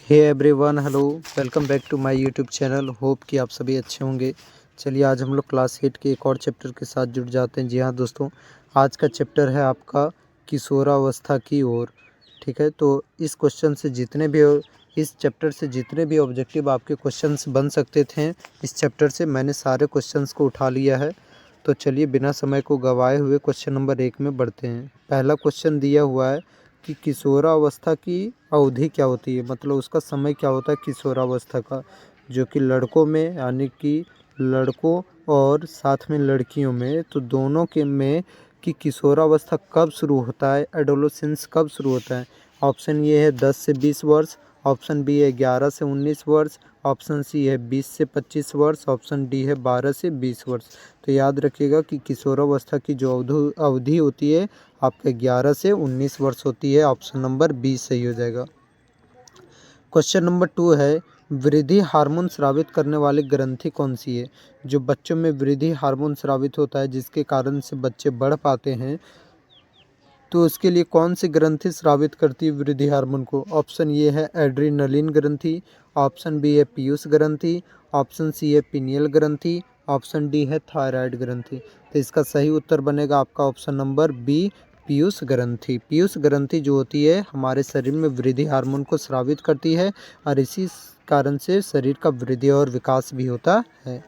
Hey everyone, hello, welcome back to my YouTube channel. Hope कि आप सभी अच्छे होंगे। चलिए आज हम लोग क्लास 8 के एक और चैप्टर के साथ जुड़ जाते हैं। जी हाँ दोस्तों, आज का चैप्टर है आपका किशोरावस्था की ओर। ठीक है, तो इस क्वेश्चन से जितने भी इस चैप्टर से जितने भी ऑब्जेक्टिव आपके क्वेश्चंस बन सकते थे, इस चैप्टर से मैंने सारे क्वेश्चंस को उठा लिया है। तो चलिए बिना समय को गंवाए हुए क्वेश्चन नंबर 1 में बढ़ते हैं। पहला क्वेश्चन दिया हुआ है कि किशोरावस्था की अवधि क्या होती है, मतलब उसका समय क्या होता है किशोरावस्था का, जो कि लड़कों में यानी कि लड़कों और साथ में लड़कियों में, तो दोनों के में कि किशोरावस्था कब शुरू होता है, एडोलेसेंस कब शुरू होता है। ऑप्शन ये है 10 से 20 वर्ष, ऑप्शन बी है 11 से 19 वर्ष, ऑप्शन सी है 20 से 25 वर्ष, ऑप्शन डी है 12 से 20 वर्ष। तो याद रखिएगा कि किशोरावस्था की जो अवधि होती है आपके 11 से 19 वर्ष होती है। ऑप्शन नंबर बी सही हो जाएगा। क्वेश्चन नंबर 2 है, वृद्धि हार्मोन स्रावित करने वाली ग्रंथि कौन सी है। जो बच्चों में वृद्धि हार्मोन स्रावित होता है जिसके कारण से बच्चे बढ़ पाते हैं, तो उसके लिए कौन सी ग्रंथि स्रावित करती है वृद्धि हार्मोन को। ऑप्शन ये है एड्रीनलिन ग्रंथि, ऑप्शन बी है पीयूष ग्रंथि, ऑप्शन सी है पिनियल ग्रंथि, ऑप्शन डी है थायराइड ग्रंथि। तो इसका सही उत्तर बनेगा आपका ऑप्शन नंबर बी, पीयूष ग्रंथि। पीयूष ग्रंथि जो होती है हमारे शरीर में वृद्धि हार्मोन को स्रावित करती है और इसी कारण से शरीर का वृद्धि और विकास भी होता है।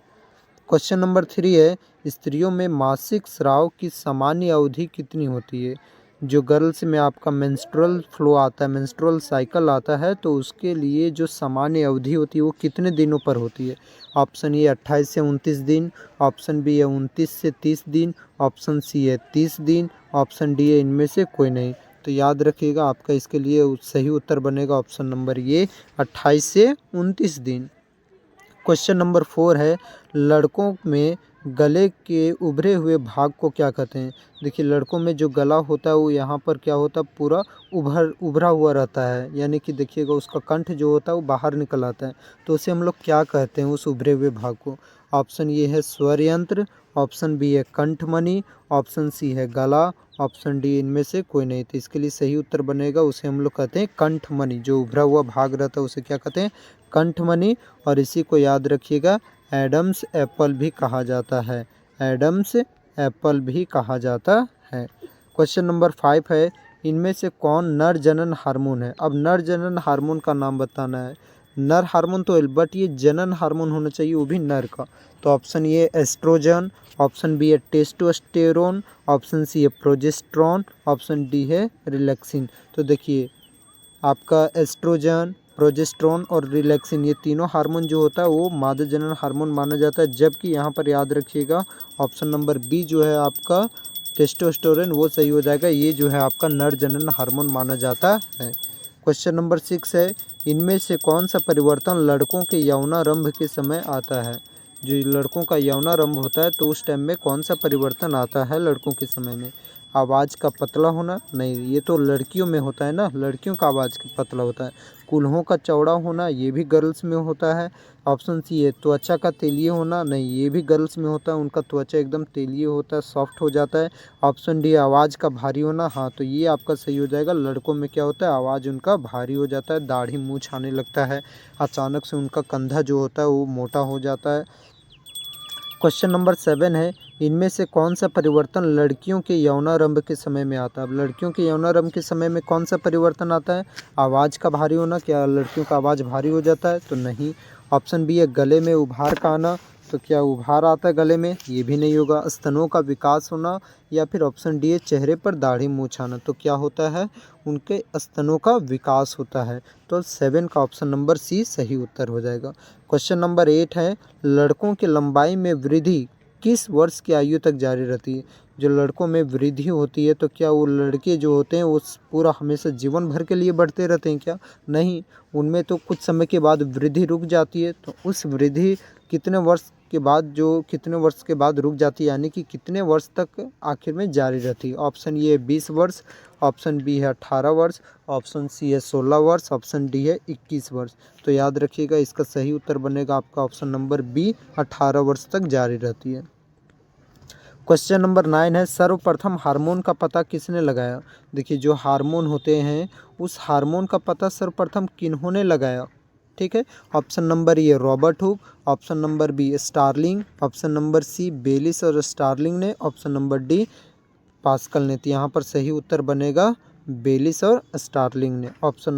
क्वेश्चन नंबर 3 है, स्त्रियों में मासिक स्राव की सामान्य अवधि कितनी होती है। जो गर्ल्स में आपका मेंस्ट्रुअल फ्लो आता है, मेंस्ट्रुअल साइकिल आता है, तो उसके लिए जो सामान्य अवधि होती है वो कितने दिनों पर होती है। ऑप्शन ए 28 से 29 दिन, ऑप्शन बी है 29 से 30 दिन, ऑप्शन सी है 30 दिन, ऑप्शन डी है इनमें से कोई नहीं। तो याद रखिएगा आपका इसके लिए सही उत्तर बनेगा ऑप्शन नंबर ये 28 से 29 दिन। क्वेश्चन नंबर 4 है, लड़कों में गले के उभरे हुए भाग को क्या कहते हैं। देखिए लड़कों में जो गला होता है वो यहाँ पर क्या होता है, पूरा उभरा हुआ रहता है, यानी कि देखिएगा उसका कंठ जो होता है वो बाहर निकल आता है, तो उसे हम लोग क्या कहते हैं उस उभरे हुए भाग को। ऑप्शन ये है स्वर यंत्र, ऑप्शन बी है कंठमणि, ऑप्शन सी है गला, ऑप्शन डी इनमें से कोई नहीं। तो इसके लिए सही उत्तर बनेगा उसे हम लोग कहते हैं कंठमणि। जो उभरा हुआ भाग रहता है उसे क्या कहते हैं, कंठमणि। और इसी को याद रखिएगा एडम्स एप्पल भी कहा जाता है, एडम्स एप्पल भी कहा जाता है। क्वेश्चन नंबर 5 है, इनमें से कौन नर जनन हार्मोन है। अब नर जनन हार्मोन का नाम बताना है। नर हार्मोन तो बट ये जनन हार्मोन होना चाहिए, वो भी नर का। तो ऑप्शन ये एस्ट्रोजन, ऑप्शन बी है टेस्टोस्टेरोन, ऑप्शन सी है प्रोजेस्ट्रॉन, ऑप्शन डी है रिलैक्सिन। तो देखिए आपका एस्ट्रोजन, प्रोजेस्ट्रॉन और रिलैक्सिन ये तीनों हार्मोन जो होता है वो मादा जनन हार्मोन माना जाता है, जबकि यहाँ पर याद रखिएगा ऑप्शन नंबर बी जो है आपका टेस्टोस्टेरोन वो सही हो जाएगा। ये जो है आपका नर जनन हार्मोन माना जाता है। क्वेश्चन नंबर 6 है, इनमें से कौन सा परिवर्तन लड़कों के यौनारंभ के समय आता है। जो लड़कों का यौनारंभ होता है तो उस टाइम में कौन सा परिवर्तन आता है लड़कों के समय में। आवाज़ का पतला होना, नहीं ये तो लड़कियों में होता है ना, लड़कियों का आवाज़ पतला होता है। कूल्हों का चौड़ा होना, ये भी गर्ल्स में होता है। ऑप्शन सी है त्वचा का तेलीय होना, नहीं ये भी गर्ल्स में होता है, उनका त्वचा एकदम तेलीय होता है, सॉफ्ट हो जाता है। ऑप्शन डी आवाज़ का भारी होना, हाँ तो ये आपका सही हो जाएगा। लड़कों में क्या होता है, आवाज़ उनका भारी हो जाता है, दाढ़ी मूंछ आने लगता है, अचानक से उनका कंधा जो होता है वो मोटा हो जाता है। क्वेश्चन नंबर 7 है, इनमें से कौन सा परिवर्तन लड़कियों के यौनारंभ के समय में आता है। अब लड़कियों के यौनारंभ के समय में कौन सा परिवर्तन आता है। आवाज़ का भारी होना, क्या लड़कियों का आवाज़ भारी हो जाता है, तो नहीं। ऑप्शन बी है गले में उभार का आना, तो क्या उभार आता है गले में, ये भी नहीं होगा। स्तनों का विकास होना, या फिर ऑप्शन डी है चेहरे पर दाढ़ी मूंछ आना, तो क्या होता है उनके स्तनों का विकास होता है। तो 7 का ऑप्शन नंबर सी सही उत्तर हो जाएगा। क्वेश्चन नंबर 8 है, लड़कों की लंबाई में वृद्धि किस वर्ष की आयु तक जारी रहती है। जो लड़कों में वृद्धि होती है तो क्या वो लड़के जो होते हैं वो पूरा हमेशा जीवन भर के लिए बढ़ते रहते हैं क्या, नहीं। उनमें तो कुछ समय के बाद वृद्धि रुक जाती है, तो उस वृद्धि कितने वर्ष के बाद, जो कितने वर्ष के बाद रुक जाती है, यानी कि कितने वर्ष तक आखिर में जारी रहती है। ऑप्शन ये 20 वर्ष, ऑप्शन बी है 18 वर्ष, ऑप्शन सी है 16 वर्ष, ऑप्शन डी है 21 वर्ष। तो याद रखिएगा इसका सही उत्तर बनेगा आपका ऑप्शन नंबर बी, 18 वर्ष तक जारी रहती है। क्वेश्चन नंबर 9 है, सर्वप्रथम हार्मोन का पता किसने लगाया। देखिए जो हार्मोन होते हैं उस हार्मोन का पता सर्वप्रथम किन्होंने लगाया। ठीक है, option number A Robert Hooke, option number B Starling, option number C Bayliss और स्टार्लिंग ने, ऑप्शन नंबर डी पास्कल ने। तो यहाँ पर सही उत्तर बनेगा बेलिस और स्टार्लिंग ने। क्वेश्चन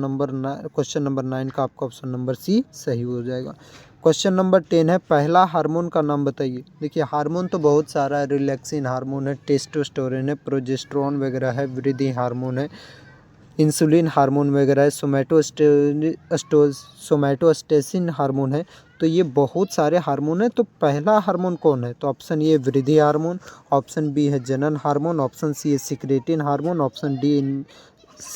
नंबर 9 का आपका ऑप्शन नंबर सी सही हो जाएगा। क्वेश्चन नंबर 10 है, पहला हार्मोन का नाम बताइए। देखिए हार्मोन तो बहुत सारा है, रिलैक्सिन हार्मोन है, टेस्टोस्टेरोन है, प्रोजेस्टेरोन वगैरह है, वृद्धि हार्मोन है, इंसुलिन हार्मोन वगैरह है, सोमैटोस्टेसिन हार्मोन है। तो ये बहुत सारे हार्मोन है। तो पहला हार्मोन कौन है। तो ऑप्शन ए वृद्धि हार्मोन, ऑप्शन बी है जनन हार्मोन, ऑप्शन सी है secretin hormone, option D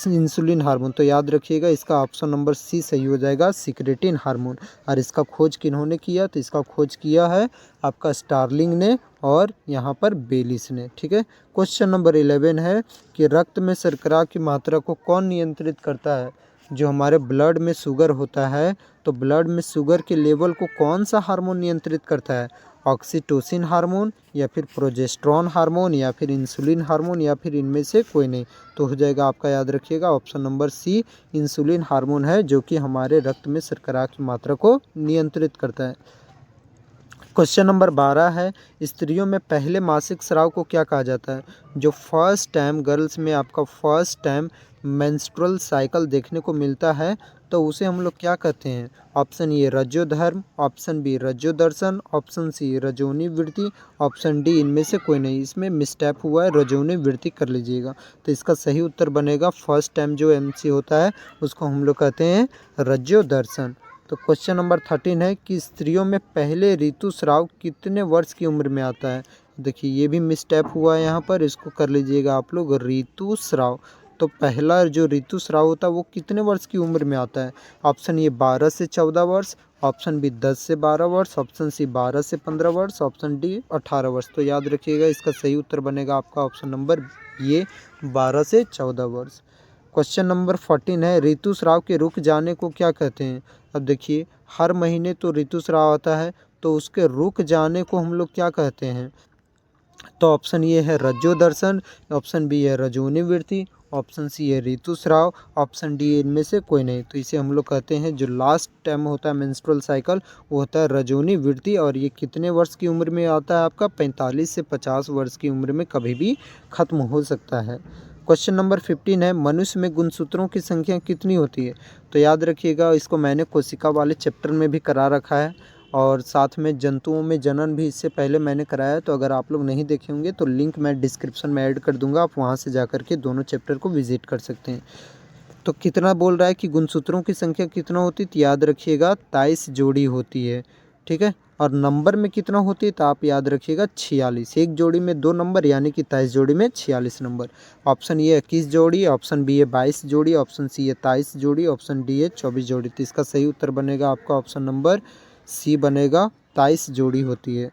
insulin hormone. तो याद रखिएगा इसका ऑप्शन नंबर सी सही हो जाएगा, सिक्रेटिन हार्मोन। और इसका खोज किन्होंने किया। तो इसका खोज किया है आपका स्टार्लिंग ने और यहाँ पर बेलिस ने। ठीक है, क्वेश्चन नंबर 11 है कि रक्त में शर्करा की मात्रा को कौन नियंत्रित करता है। जो हमारे ब्लड में शुगर होता है तो ब्लड में शुगर के लेवल को कौन सा हार्मोन नियंत्रित करता है। ऑक्सीटोसिन हार्मोन या फिर प्रोजेस्टेरोन हार्मोन या फिर इंसुलिन हार्मोन या फिर इनमें से कोई नहीं। तो हो जाएगा आपका, याद रखिएगा option number C insulin hormone है जो कि हमारे रक्त में शर्करा की मात्रा को नियंत्रित करता है। क्वेश्चन नंबर 12 है, स्त्रियों में पहले मासिक स्राव को क्या कहा जाता है। जो फर्स्ट टाइम गर्ल्स में आपका फर्स्ट टाइम मेंस्ट्रुअल साइकिल देखने को मिलता है तो उसे हम लोग क्या कहते हैं। ऑप्शन ए रजोधर्म, ऑप्शन बी रजोदर्शन, ऑप्शन सी रजोनी वृत्ति, ऑप्शन डी इनमें से कोई नहीं। इसमें मिसटैप हुआ है, रजोनी वृत्ति कर लीजिएगा। तो इसका सही उत्तर बनेगा फर्स्ट टाइम जो एमसी होता है उसको हम लोग कहते हैं रजोदर्शन। तो क्वेश्चन नंबर 13 है कि स्त्रियों में पहले ऋतुस्राव कितने वर्ष की उम्र में आता है। देखिए ये भी मिसटैप हुआ है यहाँ पर, इसको कर लीजिएगा आप लोग ऋतुस्राव। तो पहला जो ऋतुस्राव होता है वो कितने वर्ष की उम्र में आता है। ऑप्शन ए 12 से 14 वर्ष, ऑप्शन बी 10 से 12 वर्ष, ऑप्शन सी 12 से 15 वर्ष, ऑप्शन डी 18 वर्ष। तो याद रखिएगा इसका सही उत्तर बनेगा आपका ऑप्शन नंबर ये 12 से 14 वर्ष। क्वेश्चन नंबर 14 है, ऋतुस्राव के रुक जाने को क्या कहते हैं। अब देखिए हर महीने तो ऋतुस्राव आता है तो उसके रुक जाने को हम लोग क्या कहते हैं। तो ऑप्शन ये है रजोदर्शन, ऑप्शन बी है रजोनी वृत्ति, ऑप्शन सी है ऋतुस्राव, ऑप्शन डी इनमें से कोई नहीं। तो इसे हम लोग कहते हैं जो लास्ट टाइम होता है मेंस्ट्रुअल साइकिल वो होता है रजोनी वृत्ति। और ये कितने वर्ष की उम्र में आता है आपका 45 से 50 वर्ष की उम्र में कभी भी ख़त्म हो सकता है। क्वेश्चन नंबर 15 है, मनुष्य में गुणसूत्रों की संख्या कितनी होती है। तो याद रखिएगा इसको मैंने कोशिका वाले चैप्टर में भी करा रखा है और साथ में जंतुओं में जनन भी इससे पहले मैंने कराया है। तो अगर आप लोग नहीं देखे होंगे तो लिंक मैं डिस्क्रिप्शन में ऐड कर दूंगा, आप वहां से जाकर के दोनों चैप्टर को विजिट कर सकते हैं। तो कितना बोल रहा है कि गुणसूत्रों की संख्या कितना होती है। तो याद रखिएगा 23 जोड़ी होती है। ठीक है, और नंबर में कितना होती है तो आप याद रखिएगा 46। एक जोड़ी में 2 नंबर यानी कि 23 जोड़ी में 46 नंबर। ऑप्शन ए 21 जोड़ी, ऑप्शन बी है 22 जोड़ी, ऑप्शन सी है 23 जोड़ी, ऑप्शन डी है 24 जोड़ी। तो इसका सही उत्तर बनेगा आपका ऑप्शन नंबर सी बनेगा, 23 जोड़ी होती है।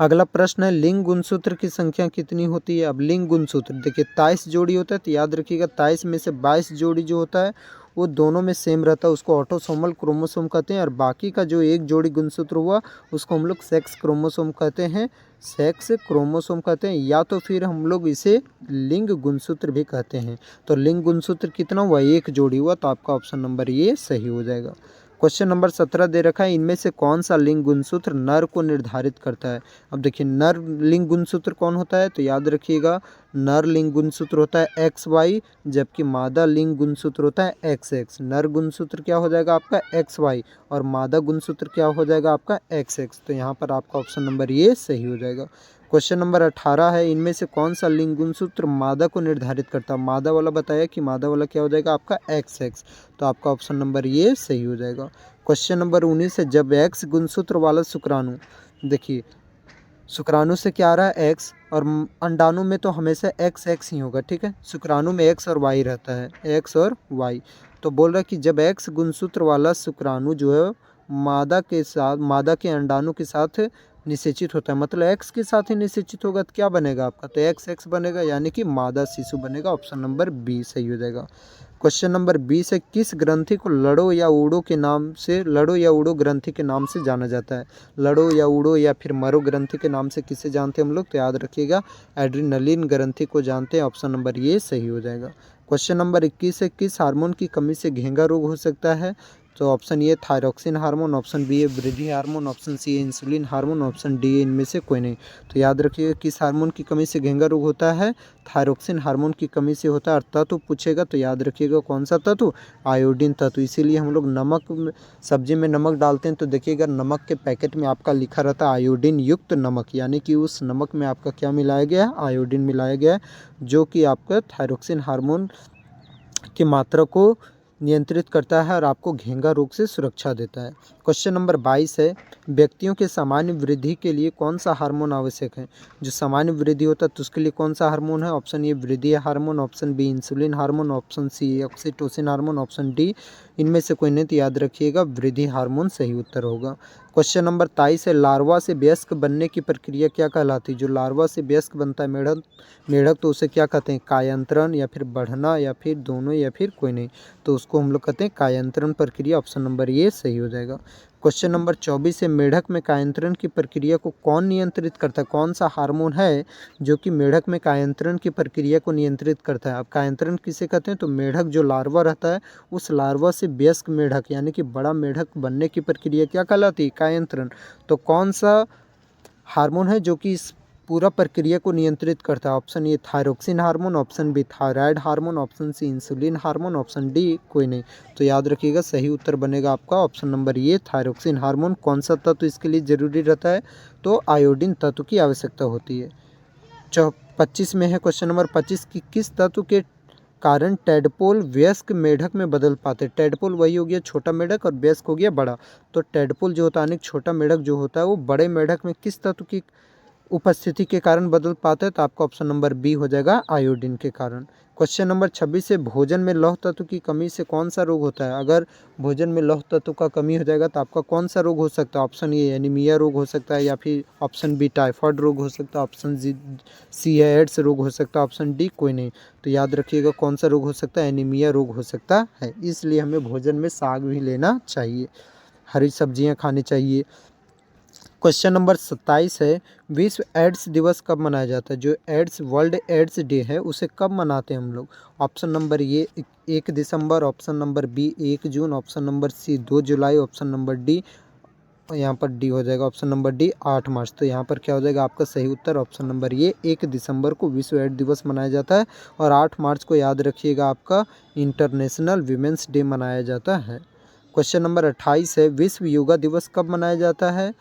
अगला प्रश्न है, लिंग गुणसूत्र की संख्या कितनी होती है। अब लिंग गुणसूत्र देखिए 23 जोड़ी होता है तो याद रखिएगा 23 में से 22 जोड़ी जो होता है वो दोनों में सेम रहता है, उसको ऑटोसोमल क्रोमोसोम कहते हैं। और बाकी का जो एक जोड़ी गुणसूत्र हुआ उसको हम लोग सेक्स क्रोमोसोम कहते हैं, सेक्स क्रोमोसोम कहते हैं, या तो फिर हम लोग इसे लिंग गुणसूत्र भी कहते हैं। तो लिंग गुणसूत्र कितना हुआ, एक जोड़ी हुआ। तो आपका ऑप्शन नंबर ये सही हो जाएगा। क्वेश्चन नंबर 17 दे रखा है, इनमें से कौन सा लिंग गुणसूत्र नर को निर्धारित करता है। अब देखिए नर लिंग गुणसूत्र कौन होता है। तो याद रखिएगा नर लिंग गुणसूत्र होता है XY, जबकि मादा लिंग गुणसूत्र होता है XX। नर गुणसूत्र क्या हो जाएगा आपका XY और मादा गुणसूत्र क्या हो जाएगा आपका XX। तो यहाँ पर आपका ऑप्शन नंबर ये सही हो जाएगा। क्वेश्चन नंबर 18 है, इनमें से कौन सा लिंग गुणसूत्र मादा को निर्धारित करता है। मादा वाला बताया कि मादा वाला क्या हो जाएगा आपका XX। तो आपका ऑप्शन नंबर ये सही हो जाएगा। क्वेश्चन नंबर 19 है, जब X गुणसूत्र वाला शुक्राणु, देखिए शुक्राणु से क्या आ रहा है X और अंडाणु में तो हमेशा XX ही होगा। ठीक है, शुक्राणु में X और Y रहता है, X और Y। तो बोल रहा है कि जब X गुणसूत्र वाला शुक्राणु जो है मादा के अंडाणु के साथ निषेचित होता है, मतलब X के साथ ही निषेचित होगा तो क्या बनेगा आपका, तो XX बनेगा यानी कि मादा शिशु बनेगा। ऑप्शन नंबर बी सही हो जाएगा। क्वेश्चन नंबर 20 है, किस ग्रंथि को लड़ो या उड़ो ग्रंथि के नाम से जाना जाता है? लड़ो या उड़ो या फिर मरो ग्रंथि के नाम से किसे जानते हैं हम लोग? तो याद रखिएगा एड्रिनलिन ग्रंथि को जानते हैं। ऑप्शन नंबर ये सही हो जाएगा। क्वेश्चन नंबर 21 है, किस हार्मोन की कमी से घेंगा रोग हो सकता है? तो option A thyroxine hormone, option B है वृद्धि हार्मोन, ऑप्शन सी है इंसुलिन हार्मोन, ऑप्शन डी है इनमें से कोई नहीं। तो याद रखिएगा किस हार्मोन की कमी से घेंगा रोग होता है? थायरॉक्सिन हार्मोन की कमी से होता है। और तत्व पूछेगा तो याद रखिएगा कौन सा तत्व? आयोडीन तत्व। इसीलिए हम लोग सब्जी में नमक डालते हैं तो देखिएगा नमक के पैकेट में आपका लिखा रहता है आयोडीन युक्त नमक, यानी कि उस नमक में आपका क्या मिलाया गया है? आयोडीन मिलाया गया है, जो कि आपका थायरॉक्सिन हार्मोन की मात्रा को नियंत्रित करता है और आपको घेंगा रोग से सुरक्षा देता है। क्वेश्चन नंबर 22 है, व्यक्तियों के सामान्य वृद्धि के लिए कौन सा हार्मोन आवश्यक है? जो सामान्य वृद्धि होता है तो उसके लिए कौन सा हार्मोन है? ऑप्शन ए वृद्धि hormone, option B insulin hormone, option C oxytocin hormone, option D इनमें से कोई नहीं। तो याद रखिएगा वृद्धि हार्मोन सही उत्तर होगा। क्वेश्चन नंबर 23 है, लार्वा से वयस्क बनने की प्रक्रिया क्या कहलाती है? जो लार्वा से वयस्क बनता है मेढक तो उसे क्या कहते हैं? कायांतरण या फिर बढ़ना या फिर दोनों या फिर कोई नहीं। तो उसको हम लोग कहते हैं कायांतरण प्रक्रिया। ऑप्शन नंबर ये सही हो जाएगा। क्वेश्चन नंबर 24 है, मेढक में कायांतरण की प्रक्रिया को कौन नियंत्रित करता है? कौन सा हार्मोन है जो कि मेढक में कायांतरण की प्रक्रिया को नियंत्रित करता है? अब कायांतरण किसे कहते हैं? तो मेढक जो लार्वा रहता है उस लार्वा से वयस्क मेढक यानी कि बड़ा मेढक बनने की प्रक्रिया क्या कहलाती है? कायांतरण। तो कौन सा हार्मोन है जो कि इस पूरा प्रक्रिया को नियंत्रित करता है? Option A thyroxine hormone, option B thyroid hormone, option C insulin hormone, option D कोई नहीं। तो याद रखिएगा सही उत्तर बनेगा आपका ऑप्शन नंबर ये थायरोक्सिन हार्मोन। कौन सा तत्व इसके लिए जरूरी रहता है? तो आयोडीन तत्व की आवश्यकता होती है। 25 में है क्वेश्चन नंबर 25 की किस तत्व के कारण टेडपोल वयस्क मेढक में बदल पाते? टेडपोल वही हो गया छोटा मेढक और वयस्क हो गया बड़ा। तो टेडपोल जो होता है छोटा मेढक जो होता है वो बड़े मेढक में किस तत्व की उपस्थिति के कारण बदल पाता है? तो आपका ऑप्शन नंबर बी हो जाएगा आयोडीन के कारण। क्वेश्चन नंबर 26 से भोजन में लौह तत्व की कमी से कौन सा रोग होता है? अगर भोजन में लौह तत्व का कमी हो जाएगा तो आपका कौन सा रोग हो सकता है? ऑप्शन ए एनीमिया रोग हो सकता है, या फिर ऑप्शन बी टाइफाइड रोग हो सकता है, ऑप्शन सी है एड्स रोग हो सकता है, ऑप्शन डी कोई नहीं। तो याद रखिएगा कौन सा रोग हो सकता है? एनीमिया रोग हो सकता है। इसलिए हमें भोजन में साग भी लेना चाहिए, हरी सब्जियाँ खानी चाहिए। क्वेश्चन नंबर 27 है, विश्व एड्स दिवस कब मनाया जाता है? जो एड्स वर्ल्ड एड्स डे है उसे कब मनाते हैं हम लोग? ऑप्शन नंबर ये 1 दिसंबर, ऑप्शन नंबर बी 1 जून, ऑप्शन नंबर सी 2 जुलाई, ऑप्शन नंबर डी यहाँ पर डी हो जाएगा, ऑप्शन नंबर डी 8 मार्च। तो यहाँ पर क्या हो जाएगा आपका सही उत्तर ऑप्शन नंबर ये 1 दिसंबर को विश्व एड्स दिवस मनाया जाता है और 8 मार्च को याद रखिएगा आपका इंटरनेशनल वीमेंस डे मनाया जाता है। क्वेश्चन नंबर 28 है, विश्व योगा दिवस कब मनाया जाता है?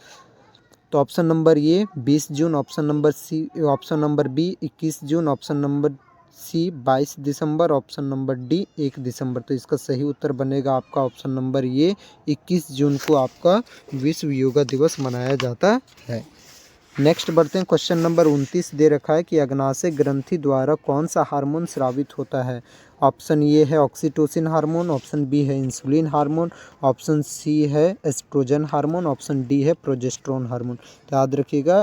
तो ऑप्शन नंबर ये 20 जून, ऑप्शन नंबर बी 21 जून, ऑप्शन नंबर सी 22 दिसंबर, ऑप्शन नंबर डी 1 दिसंबर। तो इसका सही उत्तर बनेगा आपका ऑप्शन नंबर ये 21 जून को आपका विश्व योगा दिवस मनाया जाता है। नेक्स्ट बढ़ते हैं, क्वेश्चन नंबर 29 दे रखा है कि अग्नाशय ग्रंथि द्वारा कौन सा हार्मोन स्रावित होता है? ऑप्शन ये है ऑक्सीटोसिन हार्मोन, ऑप्शन बी है इंसुलिन हार्मोन, ऑप्शन सी है एस्ट्रोजन हार्मोन, ऑप्शन डी है प्रोजेस्टेरोन हार्मोन। तो याद रखिएगा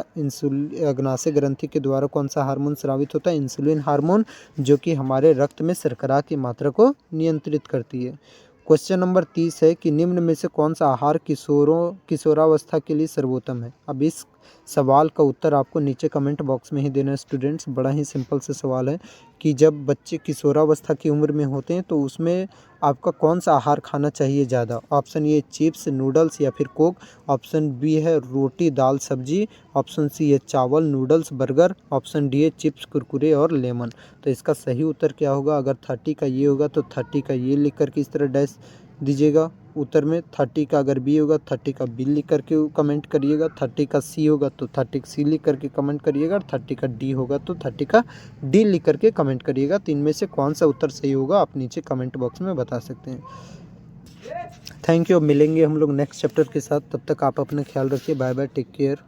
अग्नाशय ग्रंथि के द्वारा कौन सा हार्मोन स्रावित होता है? इंसुलिन हार्मोन, जो कि हमारे रक्त में शर्करा की मात्रा को नियंत्रित करती है। क्वेश्चन नंबर 30 है कि निम्न में से कौन सा आहार किशोरावस्था के लिए सर्वोत्तम है? अब इस सवाल का उत्तर आपको नीचे कमेंट बॉक्स में ही देना है स्टूडेंट्स। बड़ा ही सिंपल सा सवाल है कि जब बच्चे किशोरावस्था की उम्र में होते हैं तो उसमें आपका कौन सा आहार खाना चाहिए ज़्यादा? ऑप्शन ए चिप्स नूडल्स या फिर कोक, ऑप्शन बी है रोटी दाल सब्जी, ऑप्शन सी है चावल नूडल्स बर्गर, ऑप्शन डी है चिप्स कुरकुरे और लेमन। तो इसका सही उत्तर क्या होगा? अगर 30 का ये होगा तो 30 का ये लिख करके इस तरह डैश दीजिएगा उत्तर में। 30 का अगर बी होगा 30 का बी लिख करके कमेंट करिएगा, 30 का सी होगा तो 30 सी लिख करके कमेंट करिएगा, और 30 का डी होगा तो 30 का डी लिख करके कमेंट करिएगा। तो इनमें से कौन सा उत्तर सही होगा आप नीचे कमेंट बॉक्स में बता सकते हैं। Thank you. अब मिलेंगे हम लोग नेक्स्ट चैप्टर के साथ, तब तक आप अपना ख्याल रखिए। Bye bye, take care.